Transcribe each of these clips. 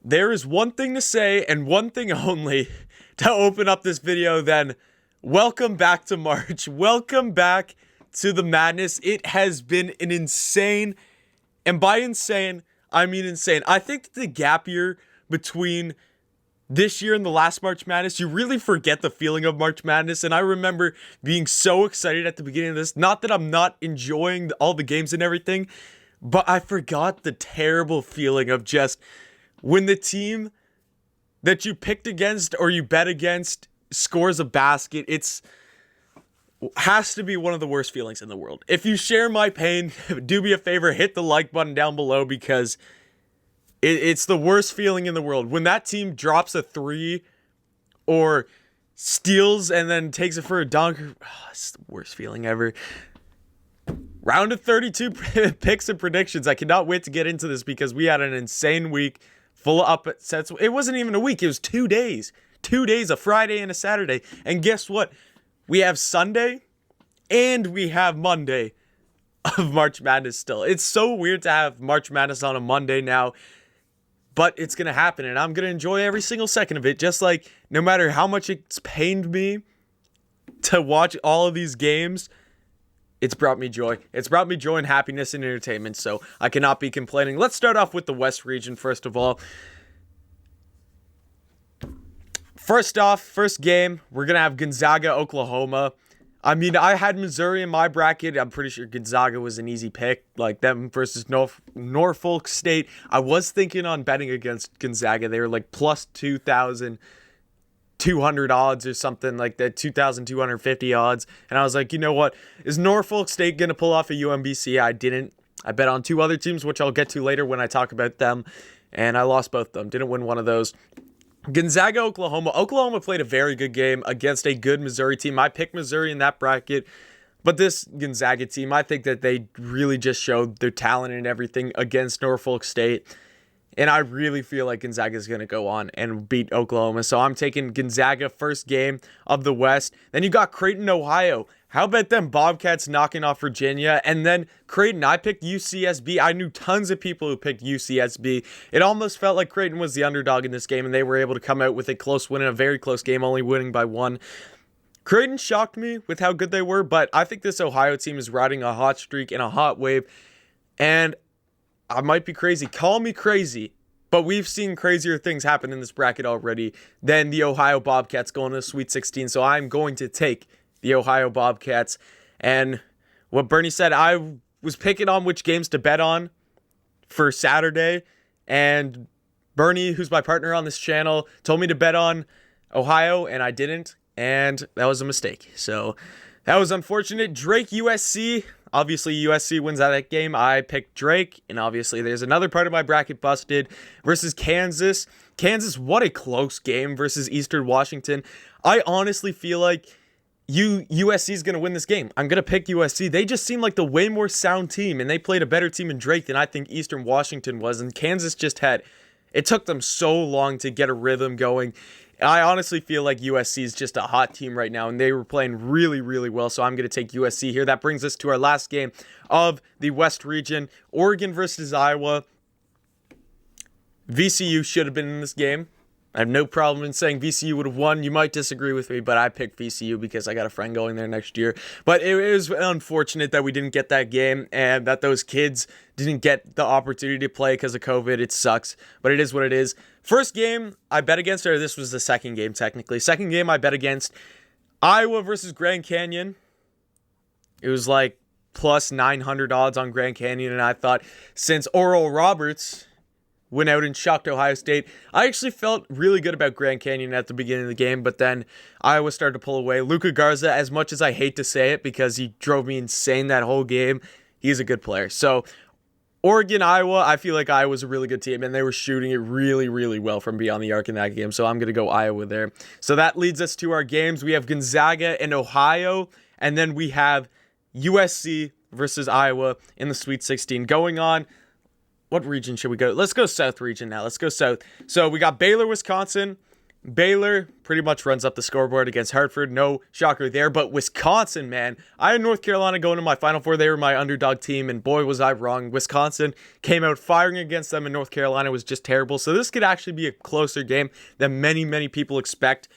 there is one thing to say and one thing only to open up this video, then welcome back to March. Welcome back to the madness. It has been an insane, and by insane, I mean insane. I think the gap year between this year and the last March Madness, you really forget the feeling of March Madness, and I remember being so excited at the beginning of this. Not that I'm not enjoying all the games and everything, but I forgot the terrible feeling of just when the team that you picked against or you bet against scores a basket. It's has to be one of the worst feelings in the world. If you share my pain, do me a favor, hit the like button down below, because it's the worst feeling in the world. When that team drops a three or steals and then takes it for a dunk, it's the worst feeling ever. Round of 32 picks and predictions. I cannot wait to get into this because we had an insane week full of upsets. It wasn't even a week. It was 2 days. 2 days, a Friday and a Saturday. And guess what? We have Sunday and we have Monday of March Madness still. It's so weird to have March Madness on a Monday now, but it's going to happen, and I'm going to enjoy every single second of it, just like no matter how much it's pained me to watch all of these games, it's brought me joy. It's brought me joy and happiness and entertainment, so I cannot be complaining. Let's start off with the West region, first of all. First off, first game, we're going to have Gonzaga, Oklahoma. I mean, I had Missouri in my bracket. I'm pretty sure Gonzaga was an easy pick, like them versus Norfolk State. I was thinking on betting against Gonzaga. They were like plus 2,200 odds or something like that, 2,250 odds. And I was like, you know what? Is Norfolk State going to pull off a UMBC? I didn't. I bet on two other teams, which I'll get to later when I talk about them. And I lost both of them. Didn't win one of those. Gonzaga, Oklahoma. Oklahoma played a very good game against a good Missouri team. I picked Missouri in that bracket, but this Gonzaga team, I think that they really just showed their talent and everything against Norfolk State, and I really feel like Gonzaga is going to go on and beat Oklahoma, so I'm taking Gonzaga first game of the West. Then you got Creighton, Ohio. How about them Bobcats knocking off Virginia? And then Creighton, I picked UCSB. I knew tons of people who picked UCSB. It almost felt like Creighton was the underdog in this game, and they were able to come out with a close win in a very close game, only winning by one. Creighton shocked me with how good they were, but I think this Ohio team is riding a hot streak and a hot wave. And I might be crazy. Call me crazy. But we've seen crazier things happen in this bracket already than the Ohio Bobcats going to the Sweet 16. So I'm going to take the Ohio Bobcats. And what Bernie said, I was picking on which games to bet on for Saturday. And Bernie, who's my partner on this channel, told me to bet on Ohio, and I didn't. And that was a mistake. So that was unfortunate. Drake, USC. Obviously, USC wins that game. I picked Drake. And obviously, there's another part of my bracket busted versus Kansas. Kansas, what a close game versus Eastern Washington. I honestly feel like USC is going to win this game. I'm going to pick USC. They just seem like the way more sound team, and they played a better team in Drake than I think Eastern Washington was. And Kansas just it took them so long to get a rhythm going. I honestly feel like USC is just a hot team right now, and they were playing really, really well, so I'm going to take USC here. That brings us to our last game of the West region, Oregon versus Iowa. VCU should have been in this game. I have no problem in saying VCU would have won. You might disagree with me, but I picked VCU because I got a friend going there next year. But it was unfortunate that we didn't get that game and that those kids didn't get the opportunity to play because of COVID. It sucks, but it is what it is. First game I bet against, or this was the second game technically. Second game I bet against Iowa versus Grand Canyon. It was like plus 900 odds on Grand Canyon, and I thought since Oral Roberts went out and shocked Ohio State, I actually felt really good about Grand Canyon at the beginning of the game, but then Iowa started to pull away. Luka Garza, as much as I hate to say it because he drove me insane that whole game, he's a good player. So Oregon, Iowa, I feel like Iowa's a really good team, and they were shooting it really, really well from beyond the arc in that game, so I'm going to go Iowa there. So that leads us to our games. We have Gonzaga and Ohio, and then we have USC versus Iowa in the Sweet 16 going on. What region should we go? Let's go South region now. Let's go South. So we got Baylor, Wisconsin, Baylor pretty much runs up the scoreboard against Hartford. No shocker there. But Wisconsin, man. I had North Carolina going to my Final Four. They were my underdog team, and boy, was I wrong. Wisconsin came out firing against them, and North Carolina was just terrible. So this could actually be a closer game than many, many people expect.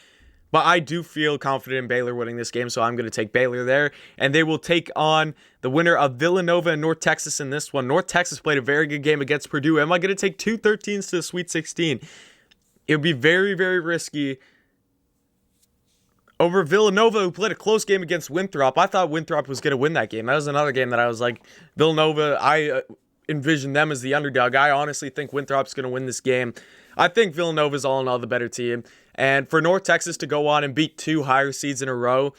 But I do feel confident in Baylor winning this game, so I'm going to take Baylor there. And they will take on the winner of Villanova and North Texas in this one. North Texas played a very good game against Purdue. Am I going to take two 13s to the Sweet 16? It would be very, very risky over Villanova, who played a close game against Winthrop. I thought Winthrop was going to win that game. That was another game that I was like, Villanova, I envision them as the underdog. I honestly think Winthrop's going to win this game. I think Villanova's all in all the better team. And for North Texas to go on and beat two higher seeds in a row,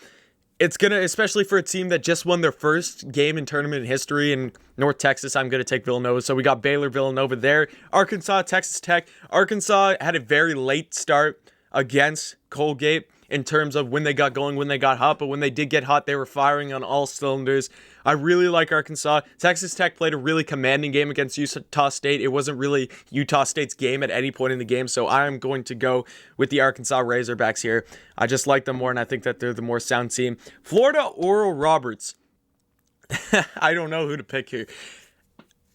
it's going to, especially for a team that just won their first game in tournament history in North Texas, I'm going to take Villanova. So we got Baylor, Villanova there. Arkansas, Texas Tech. Arkansas had a very late start against Colgate in terms of when they got going, when they got hot. But when they did get hot, they were firing on all cylinders. I really like Arkansas. Texas Tech played a really commanding game against Utah State. It wasn't really Utah State's game at any point in the game, so I'm going to go with the Arkansas Razorbacks here. I just like them more, and I think that they're the more sound team. Florida, Oral Roberts. I don't know who to pick here.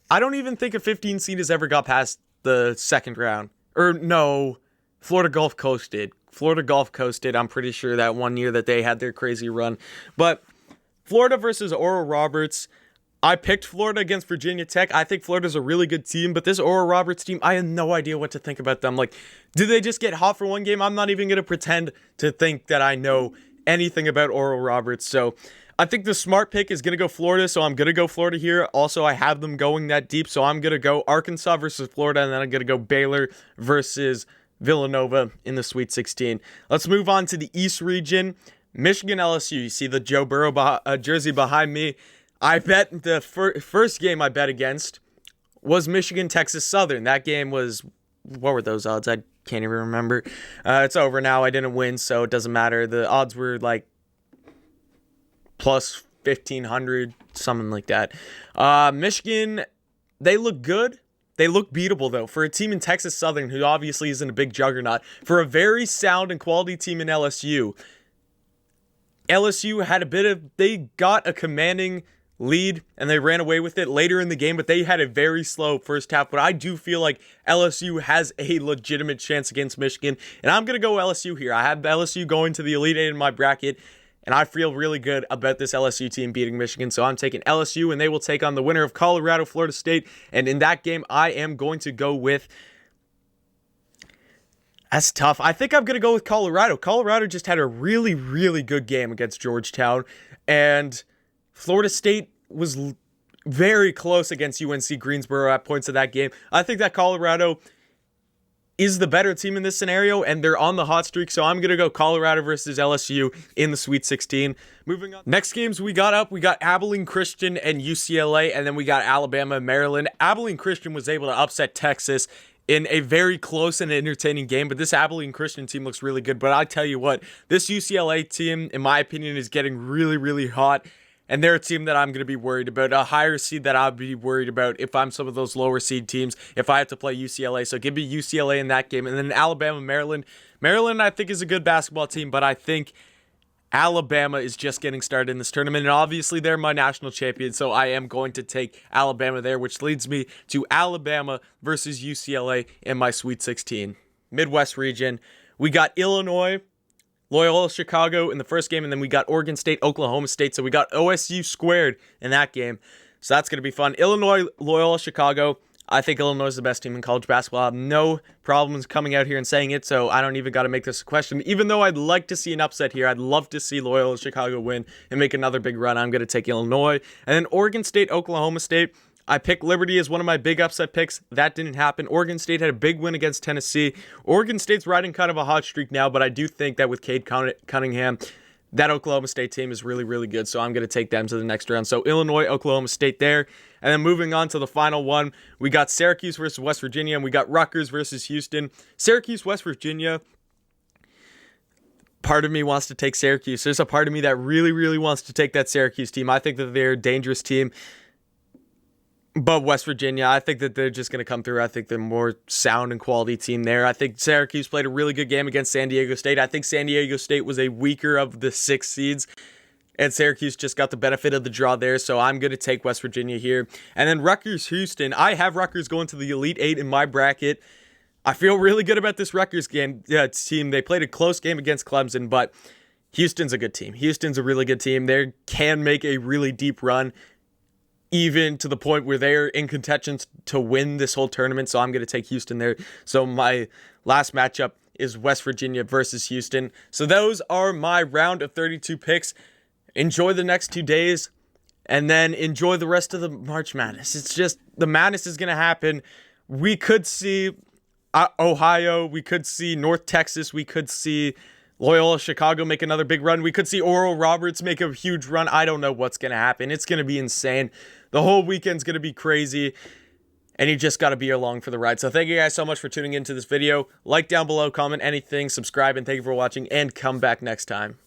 I don't even think a 15 seed has ever got past the second round. Or no, Florida Gulf Coast did. Florida Gulf Coast did. I'm pretty sure that one year that they had their crazy run. But Florida versus Oral Roberts. I picked Florida against Virginia Tech. I think Florida's a really good team, but this Oral Roberts team, I have no idea what to think about them. Like, did they just get hot for one game? I'm not even going to pretend to think that I know anything about Oral Roberts. So I think the smart pick is going to go Florida, so I'm going to go Florida here. Also, I have them going that deep, so I'm going to go Arkansas versus Florida, and then I'm going to go Baylor versus Villanova in the Sweet 16. Let's move on to the East region. Michigan LSU. You see the Joe Burrow jersey behind me. I bet the first game I bet against was Michigan Texas Southern. That game was, what were those odds? I can't even remember. It's over now. I didn't win, so it doesn't matter. The odds were like plus 1,500, something like that. Michigan, they look good. They look beatable, though, for a team in Texas Southern, who obviously isn't a big juggernaut. For a very sound and quality team in LSU, LSU had they got a commanding lead, and they ran away with it later in the game, but they had a very slow first half. But I do feel like LSU has a legitimate chance against Michigan, and I'm going to go LSU here. I have LSU going to the Elite Eight in my bracket, and I feel really good about this LSU team beating Michigan. So I'm taking LSU, and they will take on the winner of Colorado, Florida State. And in that game, I am going to go with... That's tough. I think I'm going to go with Colorado. Colorado just had a really, really good game against Georgetown. And Florida State was very close against UNC Greensboro at points of that game. I think that Colorado is the better team in this scenario, and they're on the hot streak, so I'm going to go Colorado versus LSU in the Sweet 16. Moving on. Next games we got Abilene Christian and UCLA, and then we got Alabama and Maryland. Abilene Christian was able to upset Texas in a very close and entertaining game, but this Abilene Christian team looks really good. But I tell you what, this UCLA team, in my opinion, is getting really, really hot. And they're a team that I'm going to be worried about, a higher seed that I'll be worried about if I'm some of those lower seed teams, if I have to play UCLA. So give me UCLA in that game. And then Alabama, Maryland. Maryland, I think, is a good basketball team, but I think Alabama is just getting started in this tournament. And obviously, they're my national champion, so I am going to take Alabama there, which leads me to Alabama versus UCLA in my Sweet 16. Midwest region, we got Illinois, Loyola Chicago in the first game, and then we got Oregon State, Oklahoma State. So we got OSU squared in that game. So that's going to be fun. Illinois, Loyola Chicago. I think Illinois is the best team in college basketball. I have no problems coming out here and saying it, so I don't even got to make this a question. Even though I'd like to see an upset here, I'd love to see Loyola Chicago win and make another big run. I'm going to take Illinois. And then Oregon State, Oklahoma State. I picked Liberty as one of my big upset picks. That didn't happen. Oregon State had a big win against Tennessee. Oregon State's riding kind of a hot streak now, but I do think that with Cade Cunningham, that Oklahoma State team is really, really good, so I'm going to take them to the next round. So Illinois, Oklahoma State there. And then moving on to the final one, we got Syracuse versus West Virginia, and we got Rutgers versus Houston. Syracuse, West Virginia. Part of me wants to take Syracuse. There's a part of me that really, really wants to take that Syracuse team. I think that they're a dangerous team. But West Virginia, I think that they're just going to come through. I think they're more sound and quality team there. I think Syracuse played a really good game against San Diego State. I think San Diego State was a weaker of the 6 seeds, and Syracuse just got the benefit of the draw there, so I'm going to take West Virginia here. And then Rutgers-Houston. I have Rutgers going to the Elite Eight in my bracket. I feel really good about this Rutgers team. They played a close game against Clemson, but Houston's a good team. Houston's a really good team. They can make a really deep run, even to the point where they're in contention to win this whole tournament. So I'm going to take Houston there. So my last matchup is West Virginia versus Houston. So those are my round of 32 picks. Enjoy the next 2 days and then enjoy the rest of the March Madness. It's just, the madness is going to happen. We could see Ohio. We could see North Texas. We could see Loyola Chicago make another big run. We could see Oral Roberts make a huge run. I don't know what's going to happen. It's going to be insane. The whole weekend's going to be crazy, and you just got to be along for the ride. So thank you guys so much for tuning into this video. Like down below, comment anything, subscribe, and thank you for watching, and come back next time.